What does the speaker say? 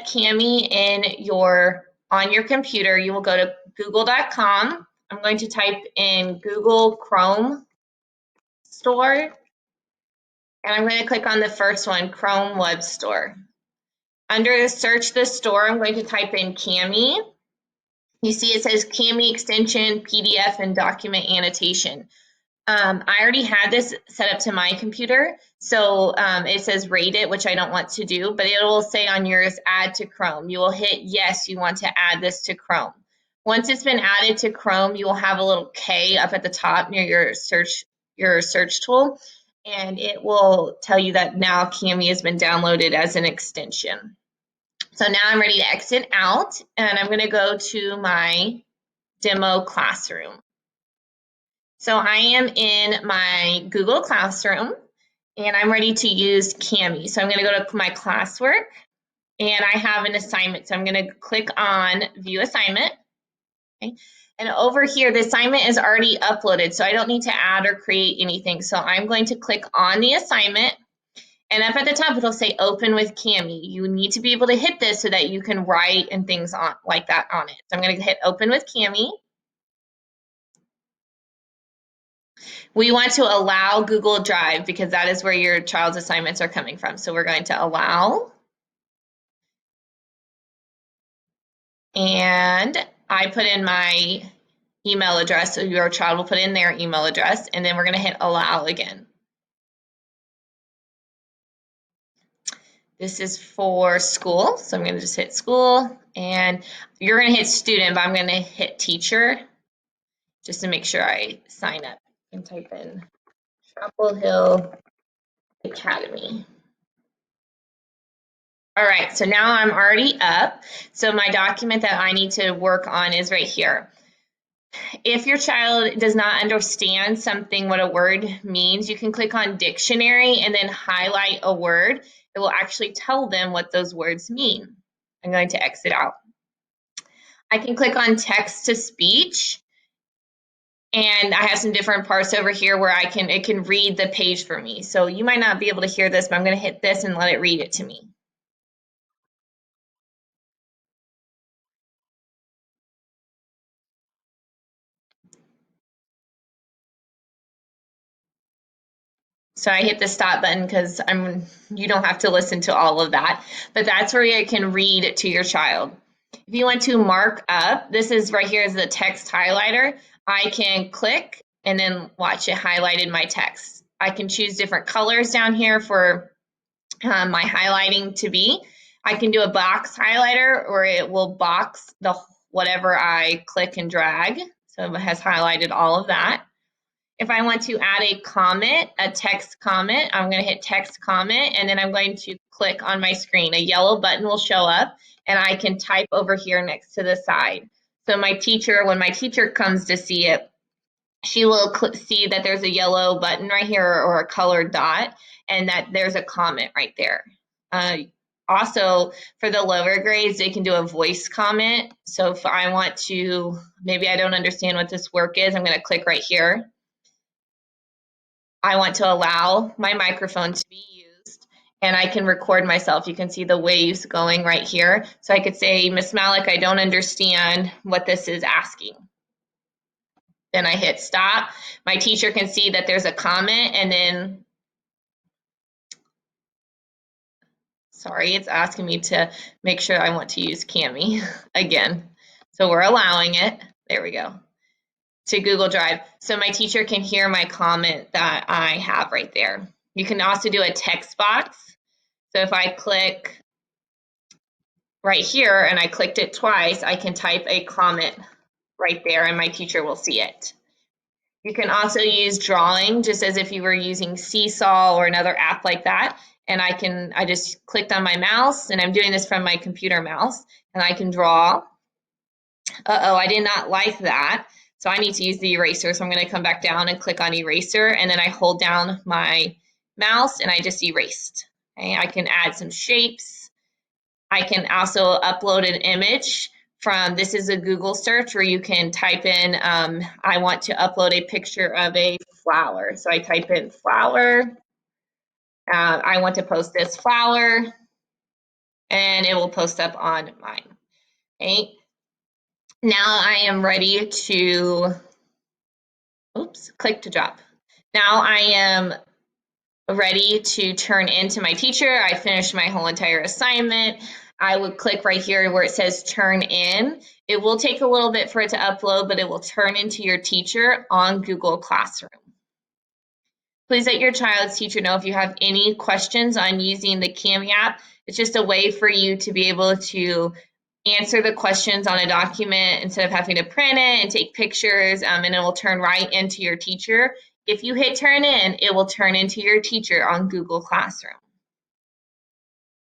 Cami on your computer, you will go to google.com. I'm going to type in Google Chrome Store, and I'm going to click on the first one, Chrome Web Store. Under search the store, I'm going to type in Cami. You see it says Cami extension, PDF, and document annotation. I already had this set up to my computer, so it says rate it, which I don't want to do, but it will say on yours, add to Chrome. You will hit yes, you want to add this to Chrome. Once it's been added to Chrome, you will have a little K up at the top near your search tool, and it will tell you that now Cami has been downloaded as an extension. So now I'm ready to exit out, and I'm going to go to my demo classroom. So I am in my Google Classroom, and I'm ready to use Cami. So I'm going to go to my classwork, and I have an assignment. So I'm going to click on View Assignment. Okay. And over here, the assignment is already uploaded, so I don't need to add or create anything. So I'm going to click on the assignment, and up at the top, it'll say Open with Cami. You need to be able to hit this so that you can write and things like that on it. So I'm going to hit Open with Cami. We want to allow Google Drive because that is where your child's assignments are coming from. So we're going to allow. And I put in my email address, so your child will put in their email address, and then we're going to hit allow again. This is for school, so I'm going to just hit school, and you're going to hit student, but I'm going to hit teacher just to make sure I sign up and type in Chapel Hill Academy. All right, so now I'm already up. So my document that I need to work on is right here. If your child does not understand something, what a word means, you can click on dictionary and then highlight a word. It will actually tell them what those words mean. I'm going to exit out. I can click on text to speech, and I have some different parts over here where it can read the page for me. So you might not be able to hear this, but I'm going to hit this and let it read it to me. So I hit the stop button because you don't have to listen to all of that, but that's where you can read to your child. If you want to mark up, this is right here is the text highlighter. I can click and then watch it highlighted my text. I can choose different colors down here for my highlighting to be. I can do a box highlighter, or it will box whatever I click and drag. So it has highlighted all of that. If I want to add a comment, a text comment, I'm going to hit text comment, and then I'm going to click on my screen. A yellow button will show up, and I can type over here next to the side. So my teacher, when my teacher comes to see it, she will see that there's a yellow button right here or a colored dot, and that there's a comment right there. Also, for the lower grades, they can do a voice comment. So if I want to, maybe I don't understand what this work is, I'm going to click right here. I want to allow my microphone to be used, and I can record myself. You can see the waves going right here. So I could say, Miss Malik, I don't understand what this is asking. Then I hit stop. My teacher can see that there's a comment, and then, sorry, it's asking me to make sure I want to use Cami again. So we're allowing it. There we go. To Google Drive. So my teacher can hear my comment that I have right there. You can also do a text box. So if I click right here and I clicked it twice, I can type a comment right there and my teacher will see it. You can also use drawing just as if you were using Seesaw or another app like that. And I just clicked on my mouse, and I'm doing this from my computer mouse, and I can draw. Uh-oh, I did not like that. So I need to use the eraser. So I'm going to come back down and click on eraser, and then I hold down my mouse and I just erased. Okay, I can add some shapes. I can also upload an image from, this is a Google search where you can type in, I want to upload a picture of a flower. So I type in flower. I want to post this flower. and it will post up on mine. Okay. Now I am ready to, click to drop. Now I am ready to turn into my teacher. I finished my whole entire assignment. I would click right here where it says turn in. It will take a little bit for it to upload, but it will turn into your teacher on Google Classroom. Please let your child's teacher know if you have any questions on using the Cami app. It's just a way for you to be able to answer the questions on a document instead of having to print it and take pictures, and it will turn right into your teacher. If you hit turn in, it will turn into your teacher on Google Classroom.